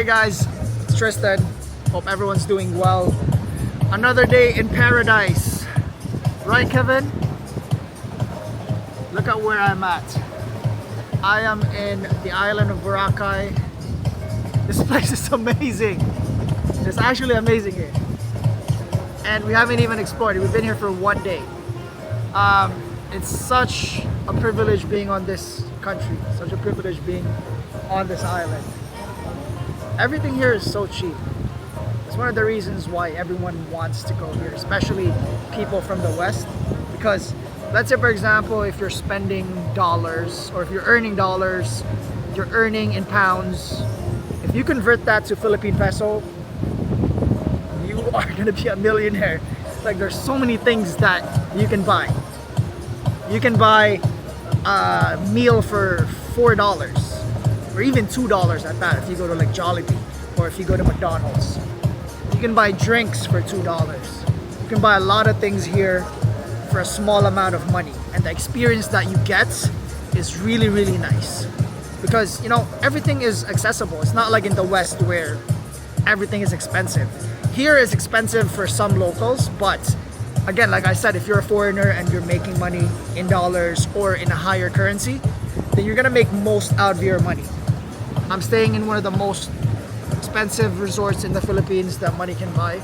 Hey guys, it's Tristan. Hope everyone's doing well. Another day in paradise. Right, Kevin? Look at where I'm at. I am in the island of Boracay. This place is amazing. It's actually amazing here. And we haven't even explored it. We've been here for one day. It's such a privilege being on this country. Such a privilege being on this island. Everything here is so cheap. It's one of the reasons why everyone wants to go here, especially people from the West. Because let's say, for example, if you're spending dollars or if you're earning dollars, you're earning in pounds. If you convert that to Philippine peso, you are gonna be a millionaire. Like, there's so many things that you can buy. You can buy a meal for $4 or even $2 at that if you go to like Jollibee or if you go to McDonald's. You can buy drinks for $2. You can buy a lot of things here for a small amount of money, and the experience that you get is really, really nice because, you know, everything is accessible. It's not like in the West where everything is expensive. Here is expensive for some locals, but again, like I said, if you're a foreigner and you're making money in dollars or in a higher currency, then you're gonna make most out of your money. I'm staying in one of the most expensive resorts in the Philippines that money can buy.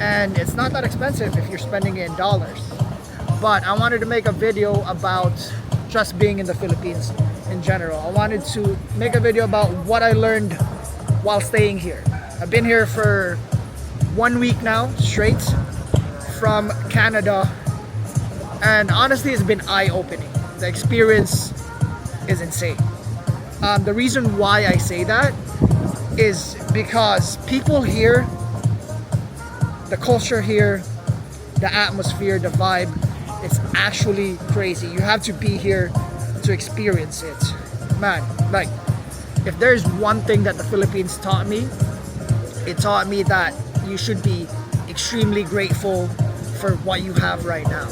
And it's not that expensive if you're spending it in dollars. But I wanted to make a video about just being in the Philippines in general. I wanted to make a video about what I learned while staying here. I've been here for 1 week now, straight from Canada. And honestly, it's been eye-opening. The experience is insane. The reason why I say that is because people here, the culture here, the atmosphere, the vibe, it's actually crazy. You have to be here to experience it. Man, like, if there's one thing that the Philippines taught me, it taught me that you should be extremely grateful for what you have right now.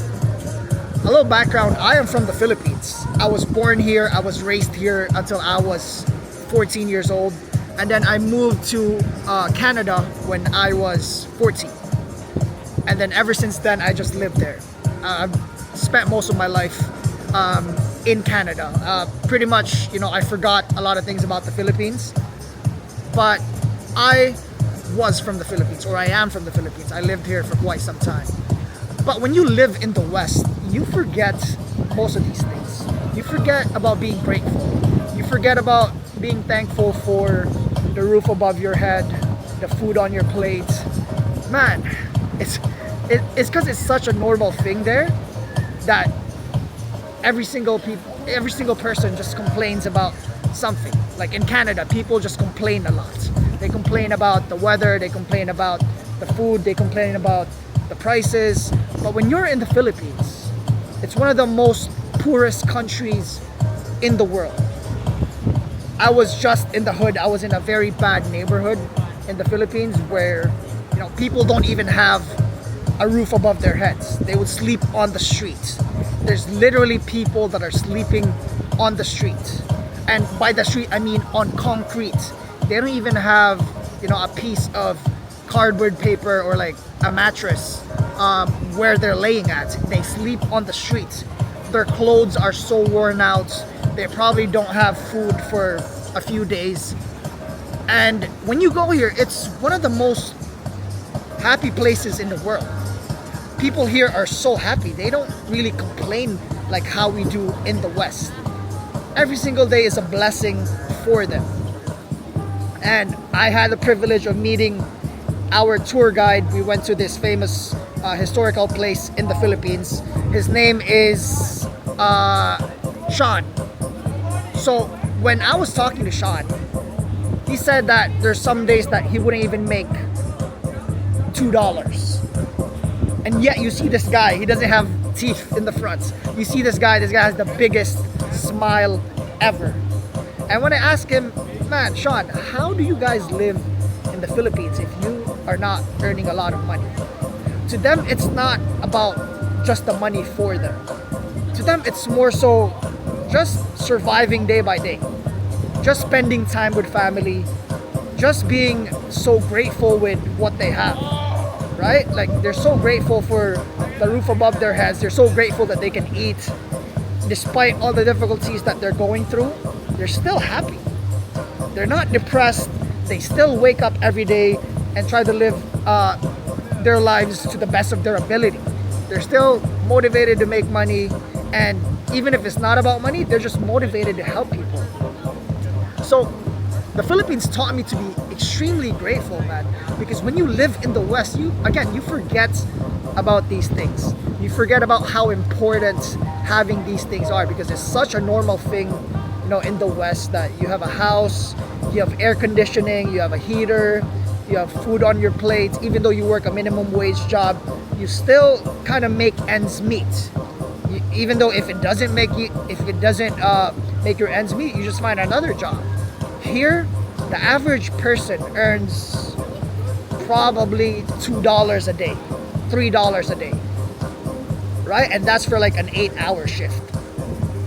A little background, I am from the Philippines. I was born here, I was raised here until I was 14 years old. And then I moved to Canada when I was 14. And then ever since then, I just lived there. I've spent most of my life in Canada. Pretty much, you know, I forgot a lot of things about the Philippines. But I was from the Philippines, or I am from the Philippines. I lived here for quite some time. But when you live in the West, you forget most of these things. You forget about being grateful. You forget about being thankful for the roof above your head, the food on your plate. Man, it's because it's such a normal thing there that every single person just complains about something. Like in Canada, people just complain a lot. They complain about the weather, they complain about the food, they complain about the prices. But when you're in the Philippines, it's one of the most poorest countries in the world. I was just in the hood. I was in a very bad neighborhood in the Philippines where, you know, people don't even have a roof above their heads. They would sleep on the street. There's literally people that are sleeping on the street. And by the street, I mean on concrete. They don't even have, you know, a piece of cardboard paper or like a mattress where they're laying at. They sleep on the street. Their clothes are so worn out. They probably don't have food for a few days. And when you go here, it's one of the most happy places in the world. People here are so happy. They don't really complain like how we do in the West. Every single day is a blessing for them. And I had the privilege of meeting our tour guide. We went to this famous historical place in the Philippines. His name is Sean. So when I was talking to Sean, he said that there's some days that he wouldn't even make $2. And yet you see this guy, he doesn't have teeth in the front. You see this guy has the biggest smile ever. And when I asked him, man, Sean, how do you guys live in the Philippines if you are not earning a lot of money? To them, it's not about just the money for them. To them, it's more so just surviving day by day. just spending time with family, just being so grateful with what they have, right? Like they're so grateful for the roof above their heads. They're so grateful that they can eat. Despite all the difficulties that they're going through, they're still happy. They're not depressed. They still wake up every day and try to live their lives to the best of their ability. They're still motivated to make money, and even if it's not about money, they're just motivated to help people. So the Philippines taught me to be extremely grateful, man, because when you live in the West, you forget about these things. You forget about how important having these things are, because it's such a normal thing, in the West, that you have a house, you have air conditioning, you have a heater, you have food on your plate. Even though you work a minimum wage job, you still kind of make ends meet. Even though if it doesn't make your ends meet, you just find another job. Here, the average person earns probably $2 a day, $3 a day, right? And that's for like an 8-hour shift.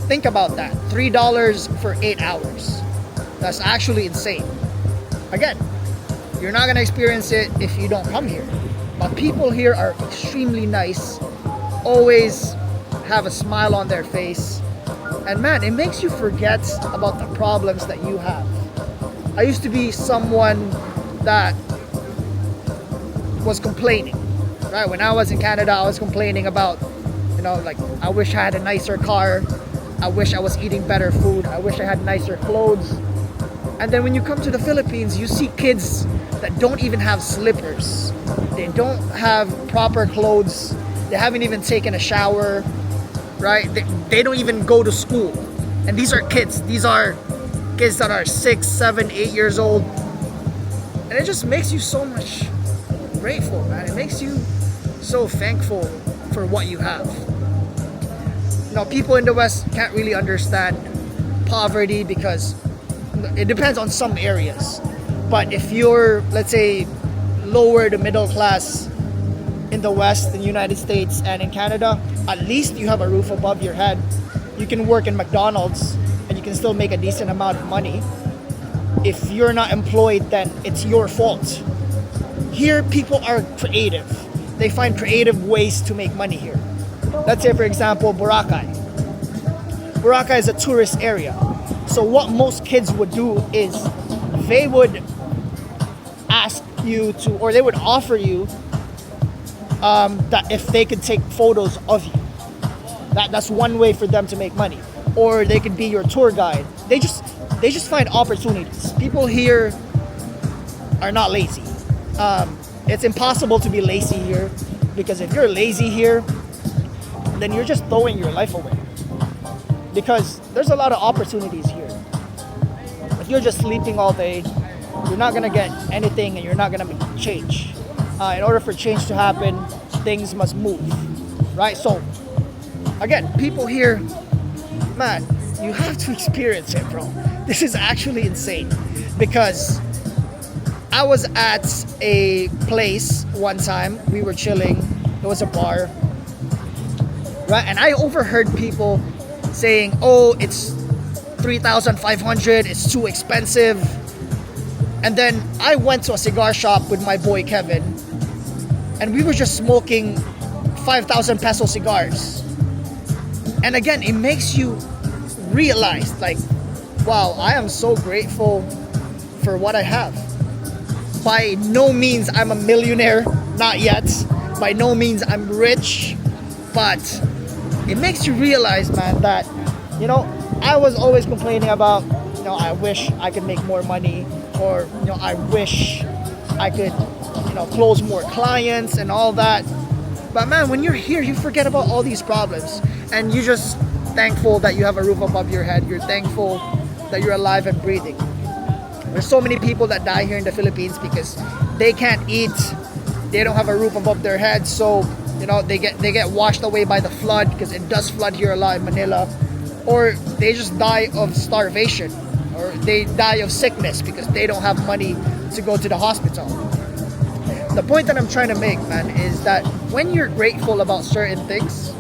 Think about that, $3 for 8 hours. That's actually insane. Again, you're not gonna experience it if you don't come here. But people here are extremely nice, always have a smile on their face. And man, it makes you forget about the problems that you have. I used to be someone that was complaining, right? When I was in Canada, I was complaining about, like, I wish I had a nicer car. I wish I was eating better food. I wish I had nicer clothes. And then when you come to the Philippines, you see kids that don't even have slippers. They don't have proper clothes. They haven't even taken a shower, right? They don't even go to school. And these are kids. These are kids that are 6, 7, 8 years old. And it just makes you so much grateful, man. It makes you so thankful for what you have. People in the West can't really understand poverty because it depends on some areas. But if you're, let's say, lower to middle class in the West, in the United States and in Canada, at least you have a roof above your head. You can work in McDonald's and you can still make a decent amount of money. If you're not employed, then it's your fault. Here, people are creative. They find creative ways to make money here. Let's say, for example, Boracay. Boracay is a tourist area. So what most kids would do is they would ask you to, or they would offer you that if they could take photos of you. That's one way for them to make money. Or they could be your tour guide. They just find opportunities. People here are not lazy. It's impossible to be lazy here, because if you're lazy here, then you're just throwing your life away. Because there's a lot of opportunities here. If you're just sleeping all day, you're not gonna get anything and you're not gonna make change. In order for change to happen, things must move, right? So, again, people here, man, you have to experience it, bro. This is actually insane, because I was at a place one time, we were chilling, it was a bar, right? And I overheard people saying, oh, it's 3,500, it's too expensive. And then I went to a cigar shop with my boy Kevin, and we were just smoking 5,000 peso cigars. And again, it makes you realize, like, wow, I am so grateful for what I have. By no means I'm a millionaire, not yet. By no means I'm rich, but it makes you realize, man, that, I was always complaining about, I wish I could make more money, or, I wish I could, close more clients and all that. But man, when you're here, you forget about all these problems, and you're just thankful that you have a roof above your head. You're thankful that you're alive and breathing. There's so many people that die here in the Philippines because they can't eat, they don't have a roof above their head, so they get washed away by the flood, because it does flood here a lot in Manila, or they just die of starvation, or they die of sickness because they don't have money to go to the hospital. The point that I'm trying to make, man, is that when you're grateful about certain things,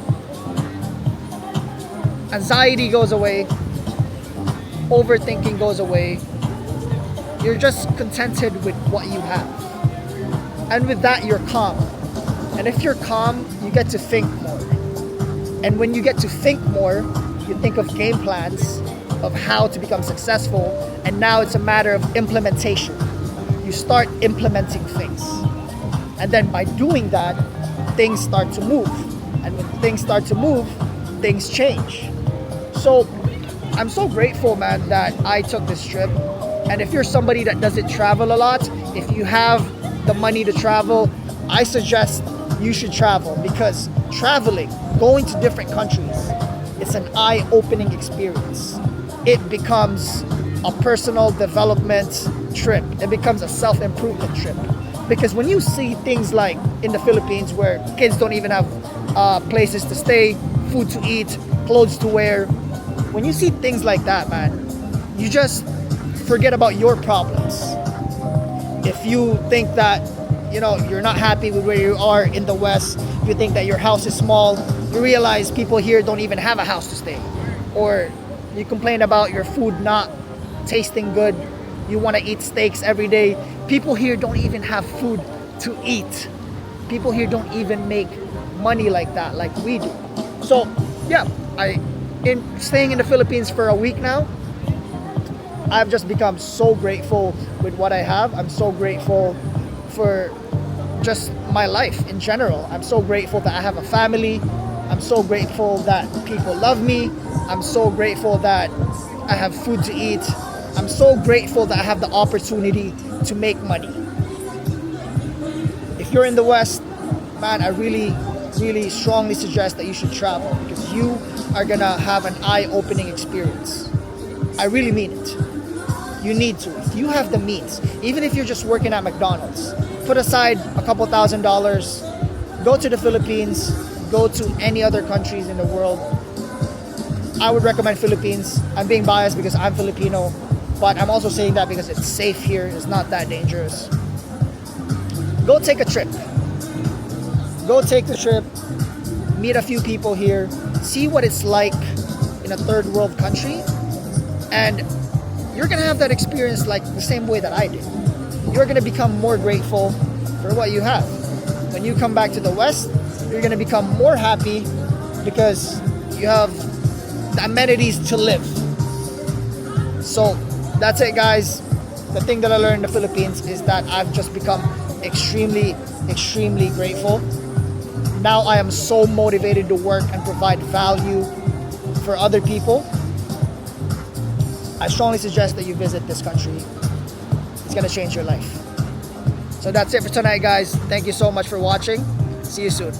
anxiety goes away, overthinking goes away. You're just contented with what you have. And with that, you're calm. And if you're calm, you get to think more. And when you get to think more, you think of game plans of how to become successful. And now it's a matter of implementation. You start implementing things. And then by doing that, things start to move. And when things start to move, things change. So I'm so grateful, man, that I took this trip. And if you're somebody that doesn't travel a lot, if you have the money to travel, I suggest you should travel, because traveling, going to different countries, it's an eye-opening experience. It becomes a personal development trip. It becomes a self-improvement trip. Because when you see things like in the Philippines where kids don't even have places to stay, food to eat, clothes to wear, when you see things like that, man, you just forget about your problems. If you think that, you're not happy with where you are in the West, you think that your house is small, you realize people here don't even have a house to stay. Or you complain about your food not tasting good, you want to eat steaks every day. People here don't even have food to eat. People here don't even make money like that, like we do. So yeah, in staying in the Philippines for a week now, I've just become so grateful with what I have. I'm so grateful for just my life in general. I'm so grateful that I have a family. I'm so grateful that people love me. I'm so grateful that I have food to eat. I'm so grateful that I have the opportunity to make money. If you're in the West, man, I really strongly suggest that you should travel, because you are gonna have an eye-opening experience. I really mean it. You need to. If you have the means, even if you're just working at McDonald's, put aside a couple $1,000, go to the Philippines, go to any other countries in the world. I would recommend Philippines. I'm being biased because I'm Filipino, but I'm also saying that because it's safe here. It's not that dangerous. Go take a trip. Go take the trip, meet a few people here, see what it's like in a third world country, and you're gonna have that experience like the same way that I did. You're gonna become more grateful for what you have. When you come back to the West, you're gonna become more happy because you have the amenities to live. So that's it, guys. The thing that I learned in the Philippines is that I've just become extremely grateful. Now I am so motivated to work and provide value for other people. I strongly suggest that you visit this country. It's gonna change your life. So that's it for tonight, guys. Thank you so much for watching. See you soon.